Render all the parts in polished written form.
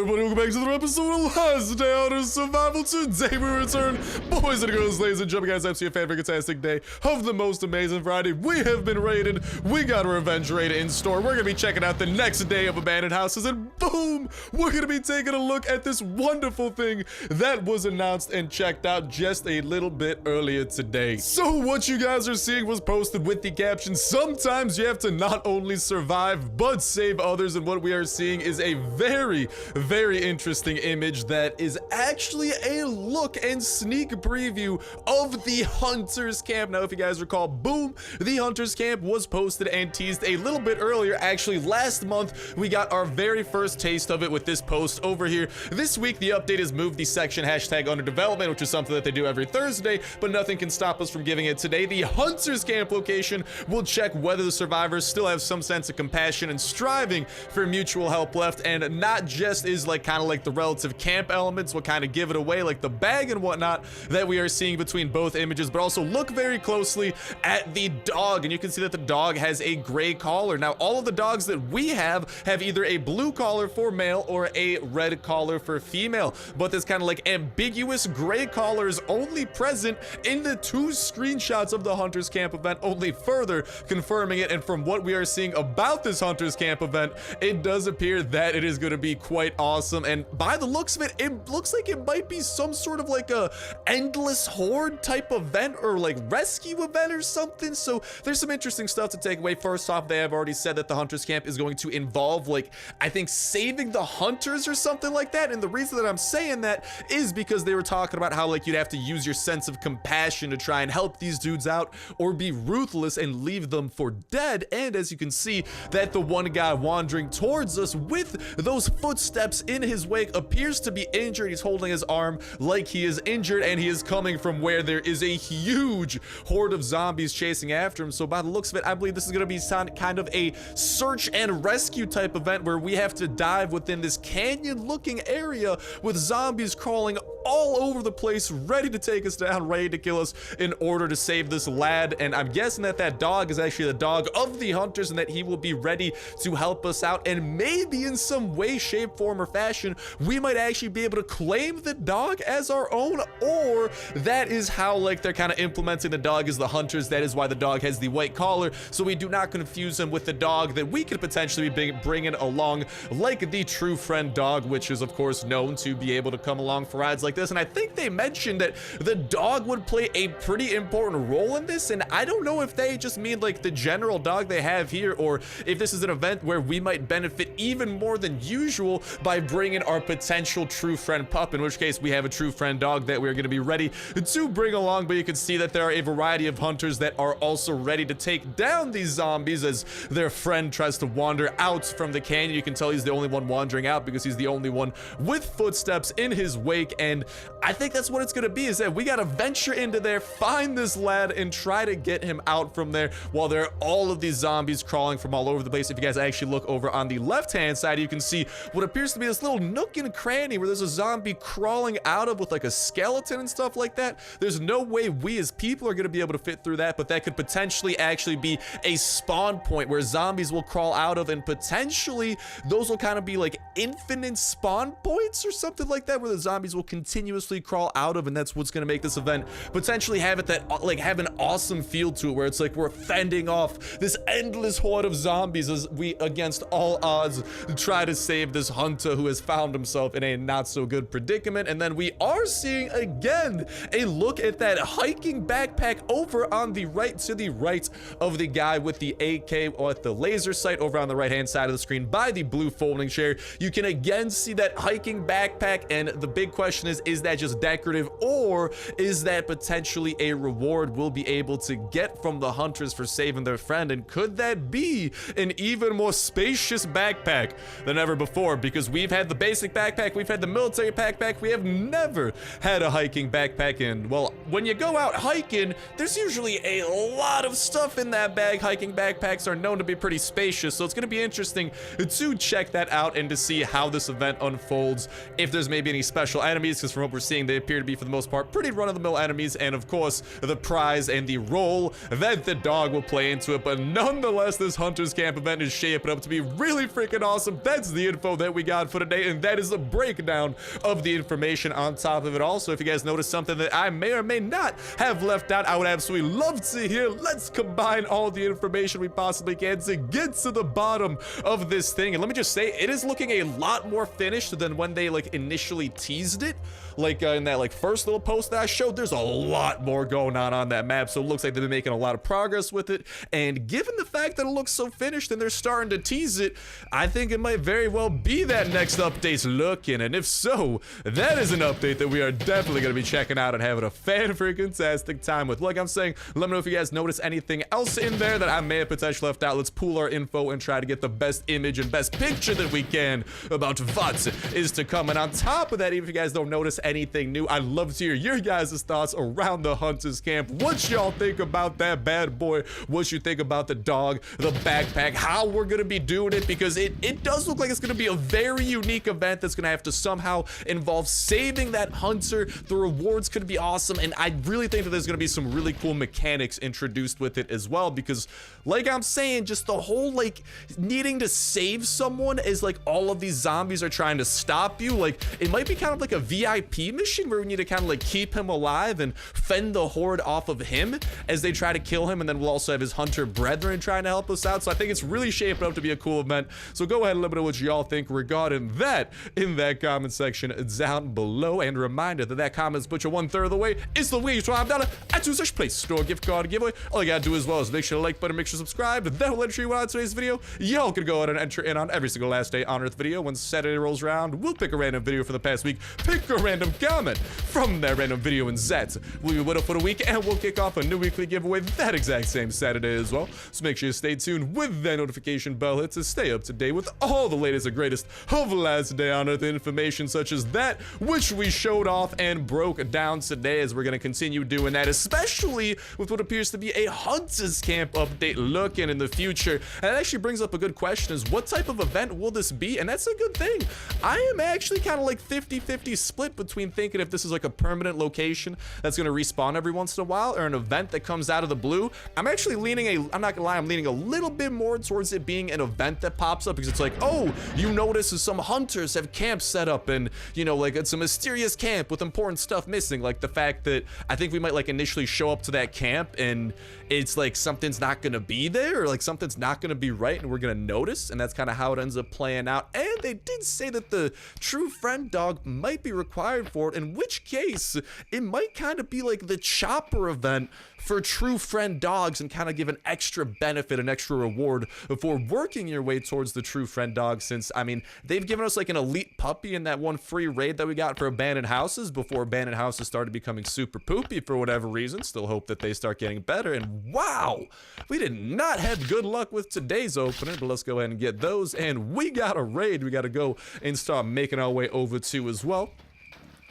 everybody, welcome back to another episode of Last Day on Survival. Today we return, boys and girls, ladies and gentlemen, guys, absolutely a fantastic day of the most amazing variety. We have been raided, we got a revenge raid in store. We're gonna be checking out the next day of abandoned houses, and boom, we're gonna be taking a look at this wonderful thing that was announced and checked out just a little bit earlier today. So what you guys are seeing was posted with the caption, sometimes you have to not only survive, but save others, and what we are seeing is a very interesting image that is actually a look and sneak preview of the Hunter's Camp. Now, if you guys recall, boom, the Hunter's Camp was posted and teased a little bit earlier. Actually, last month, we got our very first taste of it with this post over here. This week, the update has moved the section hashtag under development, which is something that they do every Thursday, but nothing can stop us from giving it today. The Hunter's Camp location will check whether the survivors still have some sense of compassion and striving for mutual help left, and not just is like kind of like the relative camp elements will kind of give it away, like the bag and whatnot that we are seeing between both images, but also look very closely at the dog, and you can see that the dog has a gray collar. Now, all of the dogs that we have either a blue collar for male or a red collar for female, but this kind of like ambiguous gray collar is only present in the two screenshots of the Hunter's Camp event, only further confirming it. And from what we are seeing about this Hunter's Camp event, it does appear that it is going to be quite awesome, and by the looks of it, it looks like it might be some sort of like a endless horde type event or like rescue event or something. So there's some interesting stuff to take away. First off, they have already said that the Hunter's Camp is going to involve, like, I think saving the hunters or something like that, and the reason that I'm saying that is because they were talking about how like you'd have to use your sense of compassion to try and help these dudes out or be ruthless and leave them for dead. And as you can see, that the one guy wandering towards us with those footsteps in his wake appears to be injured. He's holding his arm like he is injured, and he is coming from where there is a huge horde of zombies chasing after him. So by the looks of it, I believe this is going to be kind of a search and rescue type event where we have to dive within this canyon looking area with zombies crawling all over the place, ready to take us down, ready to kill us in order to save this lad. And I'm guessing that that dog is actually the dog of the hunters, and that he will be ready to help us out, and maybe in some way, shape, form, or fashion, we might actually be able to claim the dog as our own, or that is how like they're kind of implementing the dog as the hunters. That is why the dog has the white collar, so we do not confuse him with the dog that we could potentially be bringing along, like the true friend dog, which is of course known to be able to come along for rides like this. And I think they mentioned that the dog would play a pretty important role in this, and I don't know if they just mean like the general dog they have here, or if this is an event where we might benefit even more than usual by bringing our potential true friend pup, in which case we have a true friend dog that we're going to be ready to bring along. But you can see that there are a variety of hunters that are also ready to take down these zombies as their friend tries to wander out from the canyon. You can tell he's the only one wandering out because he's the only one with footsteps in his wake, and I think that's what it's going to be, is that we got to venture into there, find this lad, and try to get him out from there while there are all of these zombies crawling from all over the place. If you guys actually look over on the left-hand side, you can see what appears to be this little nook and cranny where there's a zombie crawling out of with like a skeleton and stuff like that. There's no way we as people are going to be able to fit through that, but that could potentially actually be a spawn point where zombies will crawl out of, and potentially those will kind of be like infinite spawn points or something like that, where the zombies will continuously crawl out of, and that's what's going to make this event potentially have it that like have an awesome feel to it, where it's like we're fending off this endless horde of zombies as we, against all odds, try to save this hunter who has found himself in a not so good predicament. And then we are seeing again a look at that hiking backpack over on the right, to the right of the guy with the AK or at the laser sight over on the right hand side of the screen by the blue folding chair. You can again see that hiking backpack, and the big question is that just decorative, or is that potentially a reward we'll be able to get from the hunters for saving their friend? And could that be an even more spacious backpack than ever before? Because we've had the basic backpack, we've had the military backpack, we have never had a hiking backpack. And well, when you go out hiking, there's usually a lot of stuff in that bag. Hiking backpacks are known to be pretty spacious, so it's going to be interesting to check that out and to see how this event unfolds, if there's maybe any special enemies, because from what we're seeing, they appear to be for the most part pretty run-of-the-mill enemies, and of course the prize and the role that the dog will play into it. But nonetheless, this Hunter's Camp event is shaping up to be really freaking awesome. That's the info that we got for today. update, and that is a breakdown of the information on top of it. Also, if you guys notice something that I may or may not have left out, I would absolutely love to hear. Let's combine all the information we possibly can to get to the bottom of this thing. And let me just say, it is looking a lot more finished than when they like initially teased it. Like in that like first little post that I showed, there's a lot more going on that map, so it looks like they've been making a lot of progress with it. And given the fact that it looks so finished and they're starting to tease it, I think it might very well be that next update's looking. And if so, that is an update that we are definitely going to be checking out and having a fan-freaking-tastic time with. Like I'm saying, let me know if you guys notice anything else in there that I may have potentially left out. Let's pool our info and try to get the best image and best picture that we can about what is to come. And on top of that, even if you guys don't notice anything new, I'd love to hear your guys' thoughts around the Hunters camp. What y'all think about that bad boy? What you think about the dog, the backpack, how we're gonna be doing it, because it does look like it's gonna be a very unique event that's gonna have to somehow involve saving that hunter. The rewards could be awesome, and I really think that there's gonna be some really cool mechanics introduced with it as well, because like I'm saying, just the whole like needing to save someone is like all of these zombies are trying to stop you. Like it might be kind of like a VIP mission where we need to kind of like keep him alive and fend the horde off of him as they try to kill him, and then we'll also have his hunter brethren trying to help us out. So I think it's really shaping up to be a cool event. So go ahead and let me know what y'all think regarding that in that comment section down below. And a reminder that that comment's butcher 1/3 of the way is the way you $5 at such place store gift card giveaway. All you gotta do as well is make sure to like button, make sure to subscribe. That will enter you on today's video. Y'all can go ahead and enter in on every single last day on Earth video. When Saturday rolls around, we'll pick a random video for the past week, pick a random comment from that random video, and that will be with it for the week, and we'll kick off a new weekly giveaway that exact same Saturday as well. So make sure you stay tuned with that notification bell hit to stay up to date with all the latest and greatest of last day on Earth information, such as that which we showed off and broke down today, as we're going to continue doing that, especially with what appears to be a Hunters camp update looking in the future. And that actually brings up a good question, is what type of event will this be? And that's a good thing. I am actually kind of like 50-50 split between thinking if this is like a permanent location that's going to respawn every once in a while, or an event that comes out of the blue. I'm actually leaning I'm not gonna lie, I'm leaning a little bit more towards it being an event that pops up, because it's like, oh, you notice some hunters have camps set up, and you know, like it's a mysterious camp with important stuff missing. Like the fact that I think we might like initially show up to that camp and it's like something's not gonna be there, or like something's not gonna be right, and we're gonna notice, and that's kind of how it ends up playing out. And they did say that the true friend dog might be required for it, in which case it might kind of be like the chopper event for true friend dogs, and kind of give an extra benefit, an extra reward for working your way towards the true friend dog. Since I mean, they've given us like an elite puppy in that one free raid that we got for abandoned houses before abandoned houses started becoming super poopy for whatever reason. Still hope that they start getting better. And wow, we did not have good luck with today's opener, but let's go ahead and get those. And we got a raid we got to go and start making our way over to as well.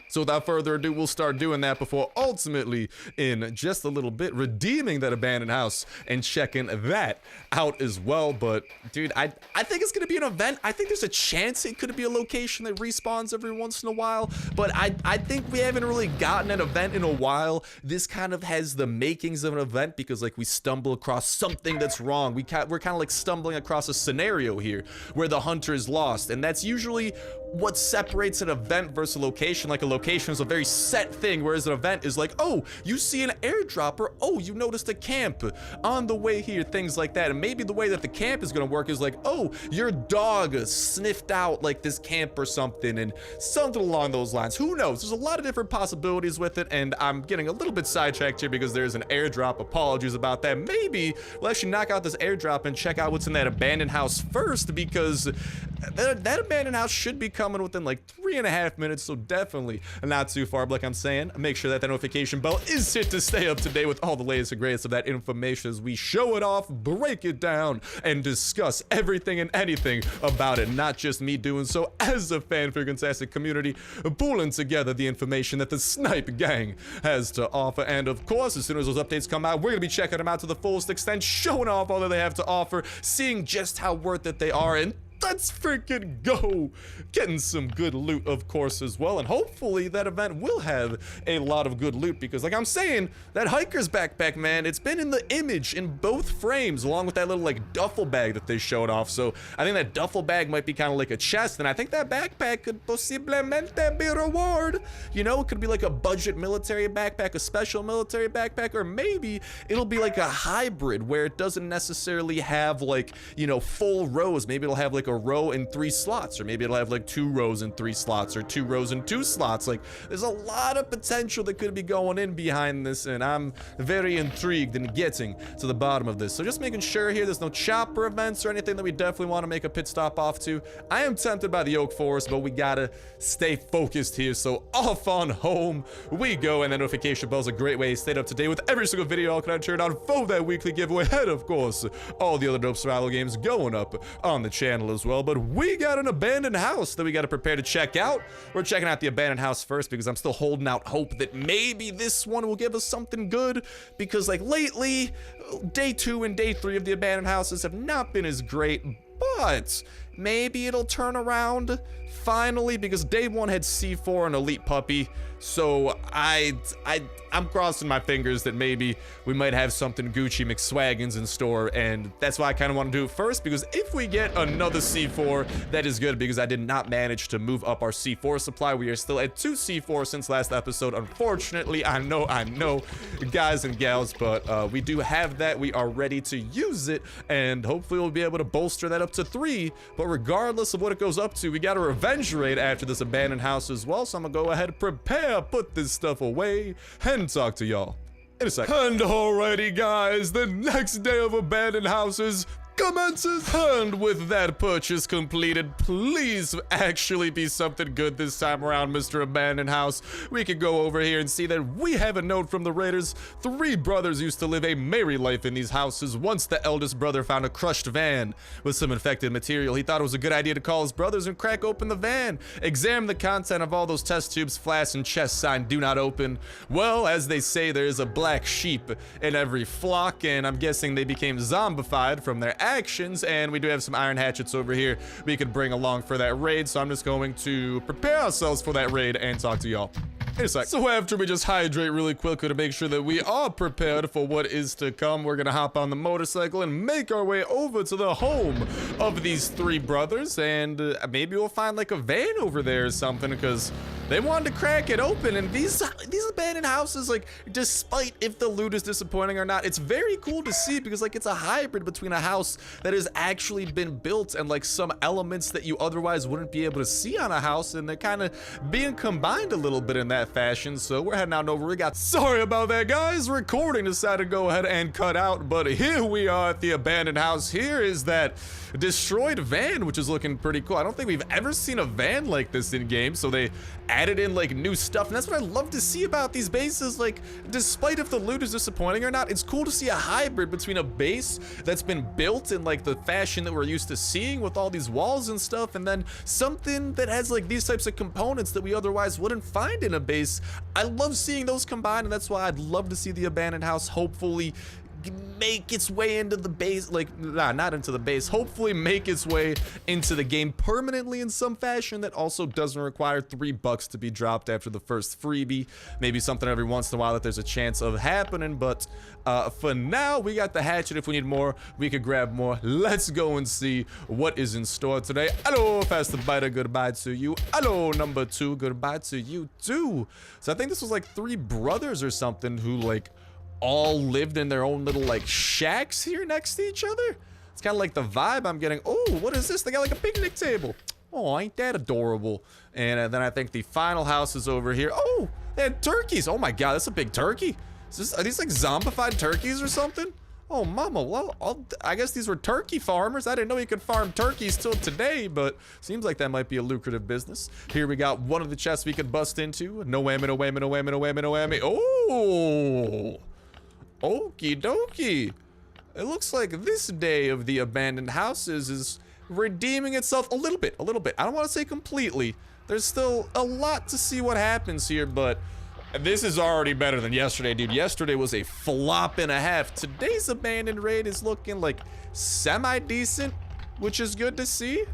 So without further ado, we'll start doing that before ultimately, in just a little bit, redeeming that abandoned house and checking that out as well. But dude, I think it's gonna be an event. I think there's a chance it could be a location that respawns every once in a while, but I think we haven't really gotten an event in a while. This kind of has the makings of an event, because like we stumble across something that's wrong. We're kind of like stumbling across a scenario here where the hunter is lost, and that's usually what separates an event versus a location. Like a location is a very set thing, whereas an event is like, oh, you see an airdropper, oh, you noticed a camp on the way here, things like that. And maybe the way that the camp is going to work is like, oh, your dog sniffed out like this camp or something, and something along those lines. Who knows? There's a lot of different possibilities with it, and I'm getting a little bit sidetracked here because there's an airdrop. Apologies about that. Maybe we'll actually knock out this airdrop and check out what's in that abandoned house first, because that abandoned house should be coming within like 3.5 minutes, so definitely not too far. But like I'm saying, make sure that the notification bell is hit to stay up to date with all the latest and greatest of that information as we show it off, break it down, and discuss everything and anything about it. Not just me doing so, as a fan-freaking-tastic community, pulling together the information that the Snipe gang has to offer. And of course, as soon as those updates come out, we're gonna be checking them out to the fullest extent, showing off all that they have to offer, seeing just how worth it they are, and let's freaking go. Getting some good loot, of course, as well. And hopefully that event will have a lot of good loot because, like I'm saying, that hiker's backpack, man, it's been in the image in both frames along with that little, like, duffel bag that they showed off. So I think that duffel bag might be kind of like a chest. And I think that backpack could posiblemente be a reward. You know, it could be like a budget military backpack, a special military backpack, or maybe it'll be like a hybrid where it doesn't necessarily have, like, you know, full rows. Maybe it'll have like a row and 3 slots, or maybe it'll have like 2 rows and 3 slots, or 2 rows and 2 slots. Like, there's a lot of potential that could be going in behind this, and I'm very intrigued in getting to the bottom of this. So just making sure here there's no chopper events or anything that we definitely want to make a pit stop off to. I am tempted by the oak forest, but we gotta stay focused here. So off on home we go, and the notification bell is a great way to stay up to date with every single video I can turn on for that weekly giveaway, and of course all the other dope survival games going up on the channel as well. But we got an abandoned house that we got to prepare to check out. We're checking out the abandoned house first because I'm still holding out hope that maybe this one will give us something good, because like lately day 2 and day 3 of the abandoned houses have not been as great, but maybe it'll turn around finally, because day 1 had C4 and elite puppy. So I'm crossing my fingers that maybe we might have something Gucci McSwaggins in store, and that's why I kind of want to do it first, because if we get another C4, that is good, because I did not manage to move up our C4 supply. We are still at 2 C4 since last episode, unfortunately. I know, guys and gals, but we do have that. We are ready to use it, and hopefully we'll be able to bolster that up to 3. But regardless of what it goes up to, we got a revenge raid after this abandoned house as well, so I'm gonna go ahead and prepare, put this stuff away, and talk to y'all in a second. And alrighty guys, the next day of abandoned houses commences, and with that purchase completed, please actually be something good this time around, Mr. Abandoned House. We can go over here and see that we have a note from the raiders. 3 brothers used to live a merry life in these houses. Once the eldest brother found a crushed van with some infected material. He thought it was a good idea to call his brothers and crack open the van. Examine the content of all those test tubes, flasks, and chest sign do not open. Well, as they say, there is a black sheep in every flock, and I'm guessing they became zombified from their actions. And we do have some iron hatchets over here we could bring along for that raid, so I'm just going to prepare ourselves for that raid and talk to y'all in a sec. So after we just hydrate really quickly to make sure that we are prepared for what is to come, we're gonna hop on the motorcycle and make our way over to the home of these 3 brothers, and maybe we'll find like a van over there or something, because they wanted to crack it open. And these abandoned houses, like, despite if the loot is disappointing or not, it's very cool to see, because like it's a hybrid between a house that has actually been built and like some elements that you otherwise wouldn't be able to see on a house, and they're kind of being combined a little bit in that fashion. So we're heading out over. We got, sorry about that guys, recording decided to go ahead and cut out, but here we are at the abandoned house. Here is that destroyed van, which is looking pretty cool. I don't think we've ever seen a van like this in game, so they added in like new stuff, and that's what I love to see about these bases. Like, despite if the loot is disappointing or not, it's cool to see a hybrid between a base that's been built in like the fashion that we're used to seeing with all these walls and stuff, and then something that has like these types of components that we otherwise wouldn't find in a base. I love seeing those combined, and that's why I'd love to see the abandoned house hopefully make its way into the base, like, not into the base, hopefully make its way into the game permanently in some fashion that also doesn't require $3 to be dropped after the first freebie. Maybe something every once in a while that there's a chance of happening, but for now we got the hatchet. If we need more, we could grab more. Let's go and see what is in store today. Hello, Faster Biter, goodbye to you. Hello, number 2, goodbye to you too. So I think this was like 3 brothers or something who like all lived in their own little like shacks here next to each other. It's kind of like the vibe I'm getting. Oh, what is this? They got like a picnic table. Oh, ain't that adorable? And then I think the final house is over here. Oh, they had turkeys. Oh my god, that's a big turkey. Are these like zombified turkeys or something? Oh mama, well, I guess these were turkey farmers. I didn't know you could farm turkeys till today, but seems like that might be a lucrative business. Here we got one of the chests we could bust into. No whammy, no whammy, no whammy, no whammy, no whammy. Oh, okie dokie. It looks like this day of the abandoned houses is redeeming itself a little bit. I don't want to say completely. There's still a lot to see what happens here, but this is already better than yesterday, dude. Yesterday was a flop and a half. Today's abandoned raid is looking like semi-decent, which is good to see.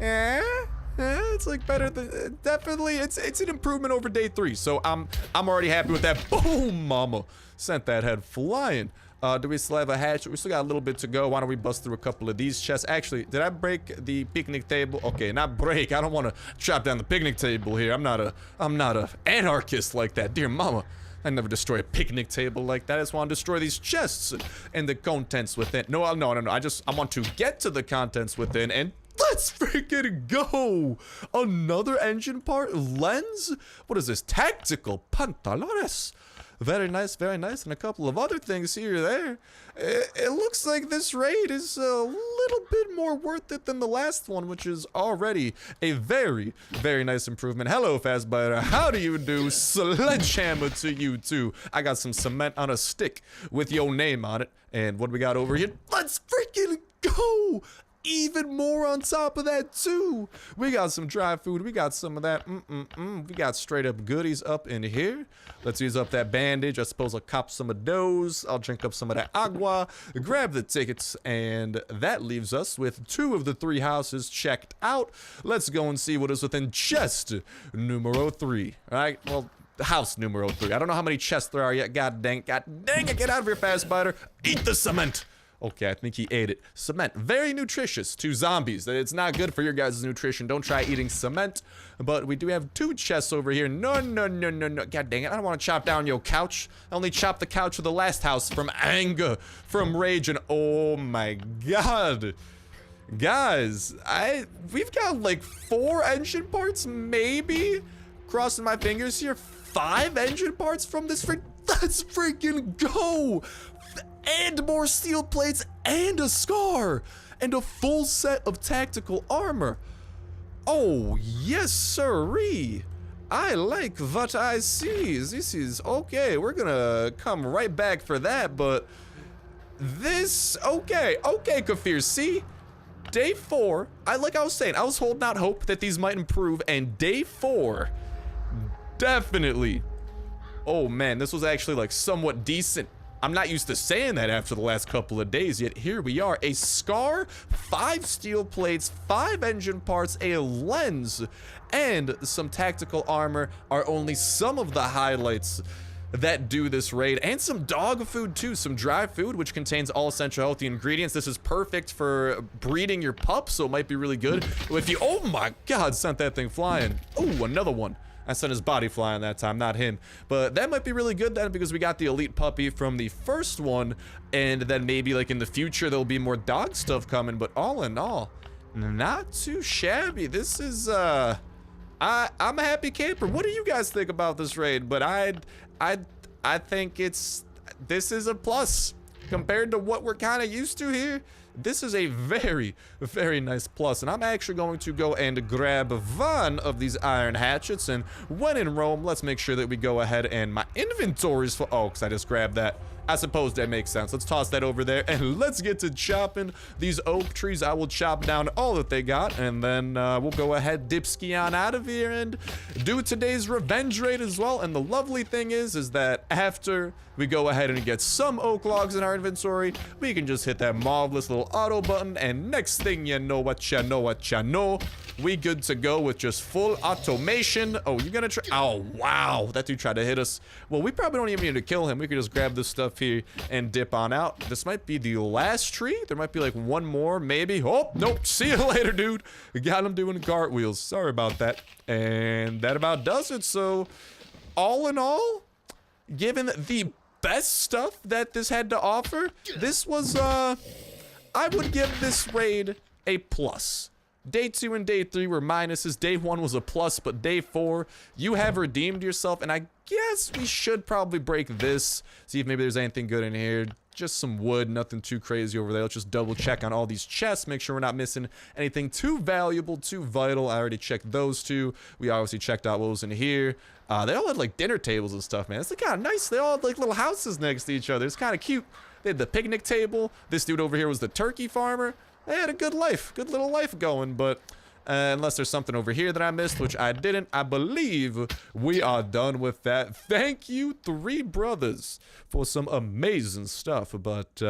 It's like better than definitely. It's an improvement over day 3. So I'm already happy with that. Boom, mama, sent that head flying. Do we still have a hatch? We still got a little bit to go. Why don't we bust through a couple of these chests? Actually, did I break the picnic table? Okay, not break. I don't want to chop down the picnic table here. I'm not a anarchist like that, dear mama. I never destroy a picnic table like that. I just want to destroy these chests and the contents within. No. I want to get to the contents within and let's freaking go. Another engine part lens. What is this? Tactical pantalones. Very nice, and a couple of other things here there. It looks like this raid is a little bit more worth it than the last one, which is already a very, very nice improvement. Hello, Fastbiter. How do you do? Sledgehammer to you, too. I got some cement on a stick with your name on it. And what do we got over here? Let's freaking go! Even more on top of that too. We got some dry food. We got some of that. We got straight up goodies up in here. Let's use up that bandage. I suppose I'll cop some of those. I'll drink up some of that agua, grab the tickets, and that leaves us with 2 of the 3 houses checked out. Let's go and see what is within chest numero 3. All right, well, house numero 3. I don't know how many chests there are yet. God dang it, get out of here, Fastbiter. Eat the cement. Okay, I think he ate it. Cement, very nutritious to zombies. It's not good for your guys' nutrition. Don't try eating cement. But we do have 2 chests over here. No. God dang it, I don't want to chop down your couch. I only chopped the couch of the last house from anger, from rage, and oh my god. Guys, we've got like 4 engine parts, maybe? Crossing my fingers here. 5 engine parts from this let's freaking go! And more steel plates, and a scar, and a full set of tactical armor. Oh, yes, sirree. I like what I see. This is okay. We're gonna come right back for that, but this, okay, Kafir, see? Day 4, like I was saying, I was holding out hope that these might improve, and day 4, definitely. Oh man, this was actually like somewhat decent. I'm not used to saying that after the last couple of days, yet here we are. A scar, 5 steel plates, 5 engine parts, a lens, and some tactical armor are only some of the highlights that do this raid. And some dog food too, some dry food, which contains all essential healthy ingredients. This is perfect for breeding your pup, so it might be really good. If you, oh my god, sent that thing flying. Oh, another one. I sent his body flying that time, not him. But that might be really good then, because we got the elite puppy from the first one, and then maybe like in the future there'll be more dog stuff coming. But all in all, not too shabby. This is I'm a happy camper. What do you guys think about this raid? But I think this is a plus compared to what we're kind of used to here. This is a very, very nice plus, and I'm actually going to go and grab one of these iron hatchets, and when in Rome, let's make sure that we go ahead and my inventory's full. Oh, because I just grabbed that. I suppose that makes sense. Let's toss that over there, and let's get to chopping these oak trees. I will chop down all that they got, and then we'll go ahead, dipski on out of here, and do today's revenge raid as well. And the lovely thing is that after we go ahead and get some oak logs in our inventory, we can just hit that marvelous little auto button, and next thing you know, we good to go with just full automation. Oh, you're gonna try? Oh, wow, that dude tried to hit us. Well, we probably don't even need to kill him. We could just grab this stuff here and dip on out. This might be the last tree. There might be like one more, maybe. Oh, nope. See you later, dude. Got him doing cartwheels. Sorry about that. And that about does it. So, all in all, given the best stuff that this had to offer, this was, I would give this raid a plus. Day 2 and day 3 were minuses. Day 1 was a plus, but day 4, you have redeemed yourself. And I guess we should probably break this. See if maybe there's anything good in here. Just some wood, nothing too crazy over there. Let's just double check on all these chests. Make sure we're not missing anything too valuable, too vital. I already checked those two. We obviously checked out what was in here. They all had like dinner tables and stuff, man. It's kind of nice. They all had like little houses next to each other. It's kind of cute. They had the picnic table. This dude over here was the turkey farmer. They had a good life, good little life going, but Unless there's something over here that I missed, which I didn't. I believe we are done with that. Thank you, three brothers, for some amazing stuff. But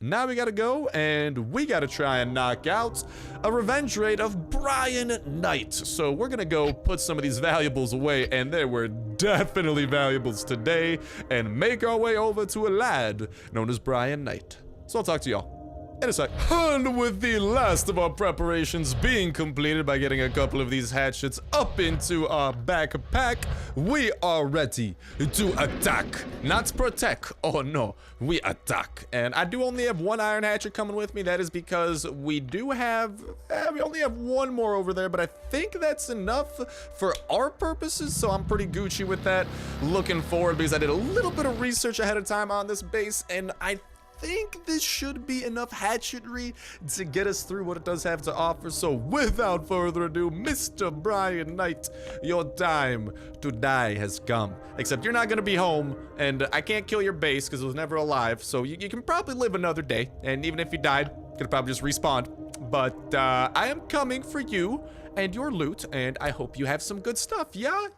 now we gotta go, and we gotta try and knock out a revenge raid of Brian Knight. So we're gonna go put some of these valuables away, and there were definitely valuables today, and make our way over to a lad known as Brian Knight. So I'll talk to y'all in a sec. And with the last of our preparations being completed by getting a couple of these hatchets up into our backpack, we are ready to attack. Not protect. Oh no, we attack. And I do only have one iron hatchet coming with me. That is because we do have, we only have one more over there, but I think that's enough for our purposes. So I'm pretty Gucci with that. Looking forward, because I did a little bit of research ahead of time on this base, and I think this should be enough hatchetry to get us through what it does have to offer. So without further ado, Mr. Brian Knight, your time to die has come. Except you're not gonna be home, and I can't kill your base because it was never alive, so you can probably live another day, and even if you died, you could probably just respawn. But I am coming for you and your loot, and I hope you have some good stuff. Yeah,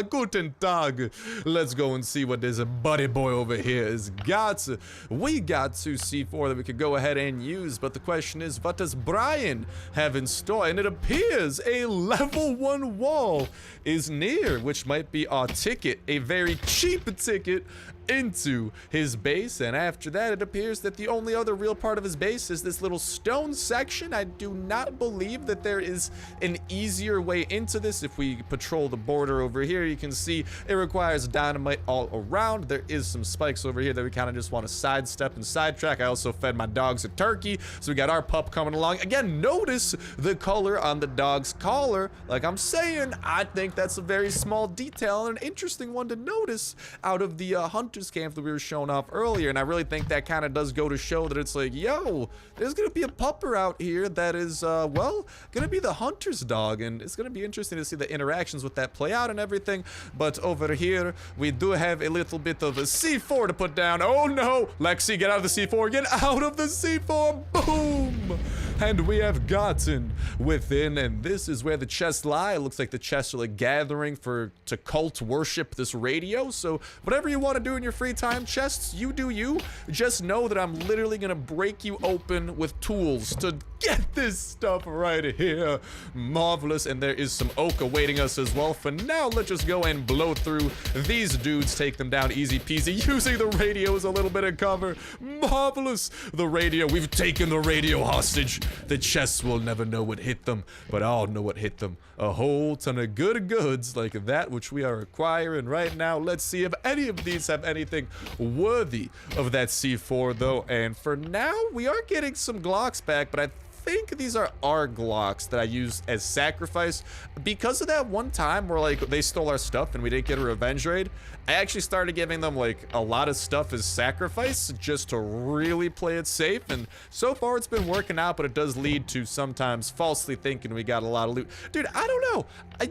guten Tag. Let's go and see what this buddy boy over here has got. We got 2 C4 that we could go ahead and use, but the question is, what does Brian have in store? And it appears a level 1 wall is near, which might be our ticket, a very cheap ticket into his base. And after that, it appears that the only other real part of his base is this little stone section. I do not believe that there is an easier way into this. If we patrol the border over here, you can see it requires dynamite all around. There is some spikes over here that we kind of just want to sidestep and sidetrack. I also fed my dogs a turkey, so we got our pup coming along. Again, notice the color on the dog's collar. Like I'm saying, I think that's a very small detail and an interesting one to notice out of the hunter camp that we were showing off earlier. And I really think that kind of does go to show that it's like, yo, there's gonna be a pupper out here that is well, gonna be the hunter's dog, and it's gonna be interesting to see the interactions with that play out and everything. But over here we do have a little bit of a C4 to put down. Oh no, Lexi, get out of the C4, get out of the C4. Boom. And we have gotten within, and this is where the chests lie. It looks like the chests are like gathering to cult worship this radio. So whatever you want to do in your free time, chests, you do you. Just know that I'm literally gonna break you open with tools to get this stuff right here. Marvelous. And there is some oak awaiting us as well. For now, let's just go and blow through these dudes, take them down easy peasy, using the radio as a little bit of cover. Marvelous. The radio, we've taken the radio hostage. The chests will never know what hit them, but I'll know what hit them. A whole ton of good goods like that which we are acquiring right now. Let's see if any of these have anything worthy of that C4 though. And for now, we are getting some Glocks back, but I think these are our Glocks that I used as sacrifice because of that one time where like they stole our stuff and we didn't get a revenge raid. I actually started giving them like a lot of stuff as sacrifice just to really play it safe, and so far it's been working out, but it does lead to sometimes falsely thinking we got a lot of loot. Dude, I don't know. I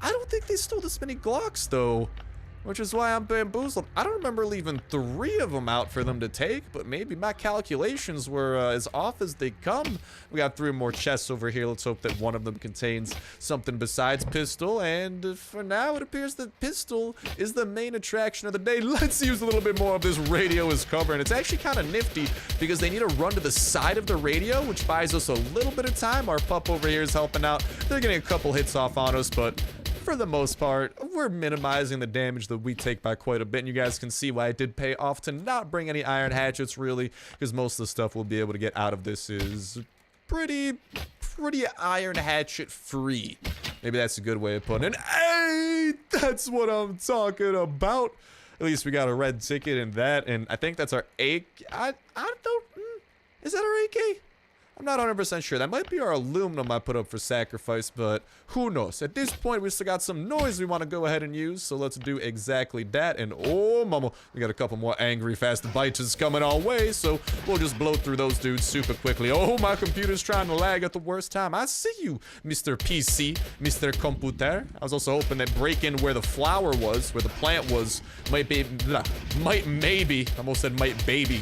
don't think they stole this many Glocks though, which is why I'm bamboozled. I don't remember leaving 3 of them out for them to take, but maybe my calculations were as off as they come. We got 3 more chests over here. Let's hope that one of them contains something besides pistol. And for now, it appears that pistol is the main attraction of the day. Let's use a little bit more of this radio as cover. And it's actually kind of nifty because they need to run to the side of the radio, which buys us a little bit of time. Our pup over here is helping out. They're getting a couple hits off on us, but for the most part, we're minimizing the damage that we take by quite a bit. And you guys can see why it did pay off to not bring any iron hatchets, really, because most of the stuff we'll be able to get out of this is pretty iron hatchet free. Maybe that's a good way of putting it. Hey, that's what I'm talking about. At least we got a red ticket in that, and I think that's our AK. I don't, is that our AK? I'm not 100% sure. That might be our aluminum I put up for sacrifice, but who knows? At this point, we still got some noise we want to go ahead and use, so let's do exactly that. And oh, mama, we got a couple more angry fast biters coming our way, so we'll just blow through those dudes super quickly. Oh, my computer's trying to lag at the worst time. I see you, Mr. PC, Mr. Computer. I was also hoping that break-in where the flower was, where the plant was, might maybe, I almost said might baby.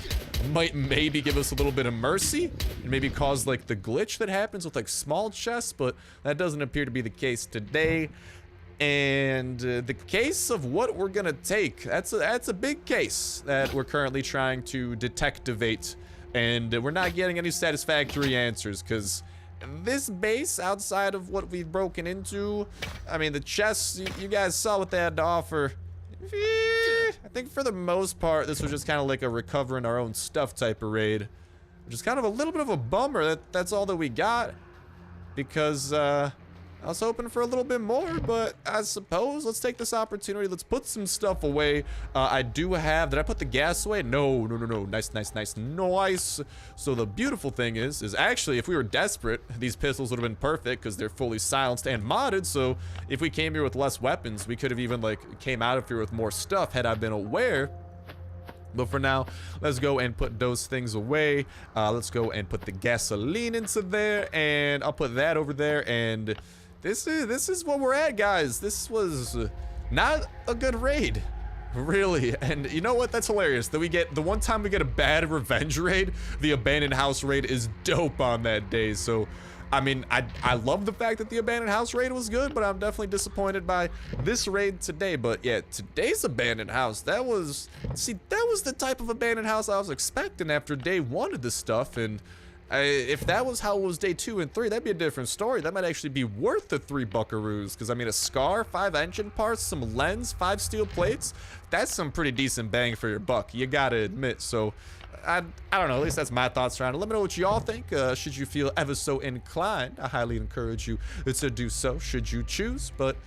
might maybe give us a little bit of mercy and maybe cause like the glitch that happens with like small chests, but that doesn't appear to be the case today. And the case of what we're gonna take, that's a big case that we're currently trying to detectivate, and we're not getting any satisfactory answers, because this base, outside of what we've broken into, I mean, the chests, you guys saw what they had to offer. I think for the most part, this was just kind of like a recovering our own stuff type of raid, which is kind of a little bit of a bummer. That's all that we got, because I was hoping for a little bit more, but I suppose let's take this opportunity. Let's put some stuff away. I do have, did I put the gas away? No. Nice. So the beautiful thing is actually, if we were desperate, these pistols would have been perfect because they're fully silenced and modded. So if we came here with less weapons, we could have even like came out of here with more stuff had I been aware. But for now, let's go and put those things away. Let's go and put the gasoline into there, and I'll put that over there. And this is what we're at, guys. This was not a good raid, really. And you know what? That's hilarious that we get the one time we get a bad revenge raid. The abandoned house raid is dope on that day. So I mean, I love the fact that the abandoned house raid was good, but I'm definitely disappointed by this raid today. But yeah, today's abandoned house, that was the type of abandoned house I was expecting after day 1 of this stuff. And if that was how it was day 2 and 3, that'd be a different story. That might actually be worth the 3 buckaroos, because I mean, a scar, 5 engine parts, some lens, 5 steel plates, that's some pretty decent bang for your buck, you gotta admit. So I don't know, at least that's my thoughts around it. Let me know what y'all think. Should you feel ever so inclined, I highly encourage you to do so, should you choose. But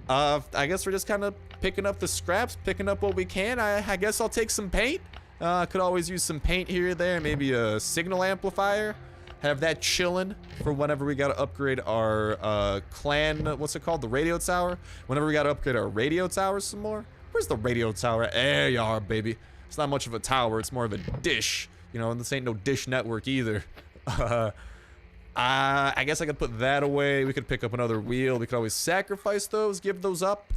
I guess we're just kind of picking up the scraps, picking up what we can. I guess I'll take some paint. Could always use some paint here or there, maybe a signal amplifier. Have that chilling for whenever we gotta upgrade our clan, what's it called, the radio tower? Whenever we gotta upgrade our radio tower some more. Where's the radio tower? There you are, baby. It's not much of a tower, it's more of a dish. You know, and this ain't no dish network either. I guess I could put that away. We could pick up another wheel. We could always sacrifice those, give those up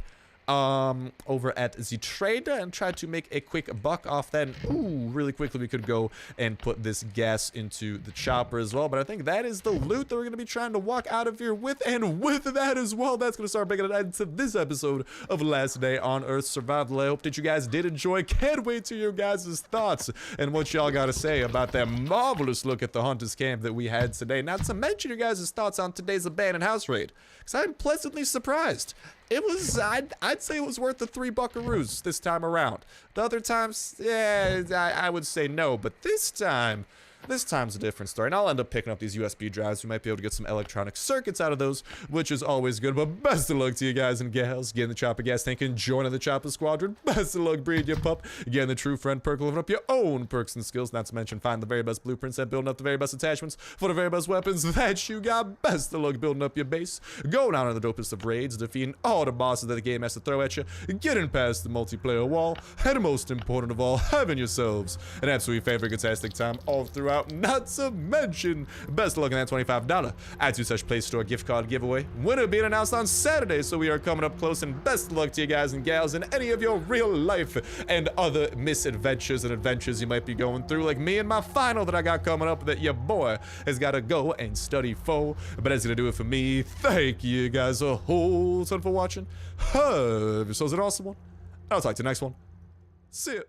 over at the trader and try to make a quick buck off that. And, ooh, really quickly we could go and put this gas into the chopper as well. But I think that is the loot that we're going to be trying to walk out of here with. And with that as well, that's going to start bringing it end to this episode of Last Day on Earth Survival. I hope that you guys did enjoy. Can't wait to hear your guys' thoughts and what y'all got to say about that marvelous look at the Hunter's Camp that we had today. Not to mention your guys' thoughts on today's abandoned house raid, because I'm pleasantly surprised. It was, I'd say it was worth the 3 buckaroos this time around. The other times, yeah, I would say no, but this time's a different story. And I'll end up picking up these USB drives. We might be able to get some electronic circuits out of those, which is always good. But best of luck to you guys and gals. Getting the chopper gas tank and joining the chopper squadron. Best of luck breeding your pup. Getting the true friend perk, living up your own perks and skills. Not to mention find the very best blueprints and building up the very best attachments for the very best weapons that you got. Best of luck building up your base. Going out on the dopest of raids, defeating all the bosses that the game has to throw at you. Getting past the multiplayer wall. And most important of all, having yourselves an absolutely fantastic time all throughout. Not to mention, best of luck in that $25 Add to Such Play Store gift card giveaway. Winner being announced on Saturday, so we are coming up close. And best of luck to you guys and gals in any of your real life and other misadventures and adventures you might be going through, like me and my final that I got coming up that your boy has got to go and study for. But that's gonna do it for me. Thank you guys a whole ton for watching. Have yourselves an awesome one. I'll talk to you next one. See ya.